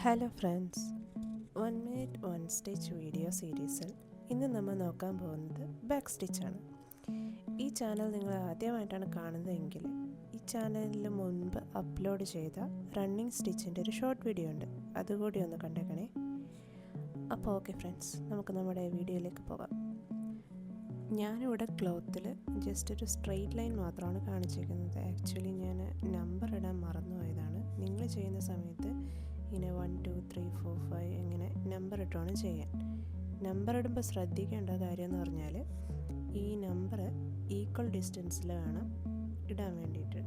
Hello friends, 1 minute 1 stitch video സീരീസിൽ ഇന്ന് നമ്മൾ നോക്കാൻ പോകുന്നത് ബാക്ക് സ്റ്റിച്ചാണ്. ഈ ചാനൽ നിങ്ങൾ ആദ്യമായിട്ടാണ് കാണുന്നതെങ്കിൽ ഈ ചാനലിൽ മുൻപ് അപ്ലോഡ് ചെയ്ത റണ്ണിങ് സ്റ്റിച്ചിൻ്റെ ഒരു ഷോർട്ട് വീഡിയോ ഉണ്ട്, അതുകൂടി ഒന്ന് കണ്ടേക്കണേ. അപ്പോൾ ഓക്കെ ഫ്രണ്ട്സ്, നമുക്ക് നമ്മുടെ വീഡിയോയിലേക്ക് പോകാം. ഞാനിവിടെ ക്ലോത്തിൽ ജസ്റ്റ് ഒരു സ്ട്രെയിറ്റ് ലൈൻ മാത്രമാണ് കാണിച്ചിരിക്കുന്നത്. ആക്ച്വലി ഞാൻ നമ്പർ ഇടാൻ മറന്നുപോയതാണ്. നിങ്ങൾ ചെയ്യുന്ന സമയത്ത് ഇങ്ങനെ 1 2 3 4 5 ഇങ്ങനെ നമ്പർ ഇട്ടാണ് ചെയ്യാൻ. നമ്പർ ഇടുമ്പോൾ ശ്രദ്ധിക്കേണ്ട കാര്യം എന്ന് പറഞ്ഞാൽ ഈ നമ്പർ ഈക്വൽ ഡിസ്റ്റൻസിൽ വേണം ഇടാൻ വേണ്ടിയിട്ട്.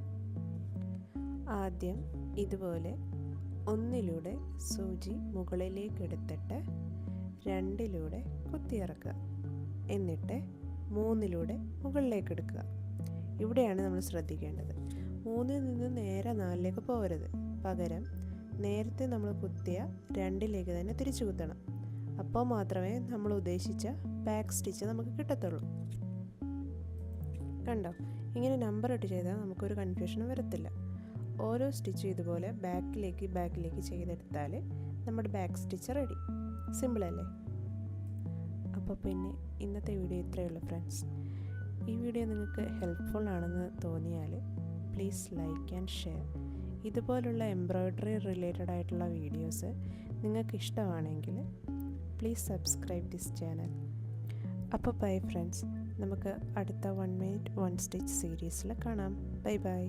ആദ്യം ഇതുപോലെ 1 സൂചി മുകളിലേക്ക് എടുത്തിട്ട് 2 കുത്തിയിറക്കുക, എന്നിട്ട് 3 മുകളിലേക്ക് എടുക്കുക. ഇവിടെയാണ് നമ്മൾ ശ്രദ്ധിക്കേണ്ടത്. 3 നിന്ന് നേരെ 4 പോകരുത്, പകരം നേരത്തെ നമ്മൾ കുത്തിയ 2 തന്നെ തിരിച്ചു കുത്തണം. അപ്പോൾ മാത്രമേ നമ്മൾ ഉദ്ദേശിച്ച ബാക്ക് സ്റ്റിച്ച് നമുക്ക് കിട്ടത്തുള്ളൂ. കണ്ടോ, ഇങ്ങനെ നമ്പർ ഇട്ട് ചെയ്താൽ നമുക്കൊരു കൺഫ്യൂഷനും വരത്തില്ല. ഓരോ സ്റ്റിച്ചും ഇതുപോലെ ബാക്കിലേക്ക് ചെയ്തെടുത്താൽ നമ്മുടെ ബാക്ക് സ്റ്റിച്ച് റെഡി. സിമ്പിളല്ലേ? അപ്പോൾ പിന്നെ ഇന്നത്തെ വീഡിയോ ഇത്രയേ ഉള്ളൂ ഫ്രണ്ട്സ്. ഈ വീഡിയോ നിങ്ങൾക്ക് ഹെൽപ്ഫുൾ ആണെന്ന് തോന്നിയാൽ പ്ലീസ് ലൈക്ക് ആൻഡ് ഷെയർ. ഇതുപോലുള്ള എംബ്രോയ്ഡറി റിലേറ്റഡ് ആയിട്ടുള്ള വീഡിയോസ് നിങ്ങൾക്ക് ഇഷ്ടമാണെങ്കിൽ പ്ലീസ് സബ്സ്ക്രൈബ് ദിസ് ചാനൽ. അപ്പോൾ ബൈ ഫ്രണ്ട്സ്, നമുക്ക് അടുത്ത 1 മിനിറ്റ് 1 സ്റ്റിച്ച് സീരീസിൽ കാണാം. Bye bye.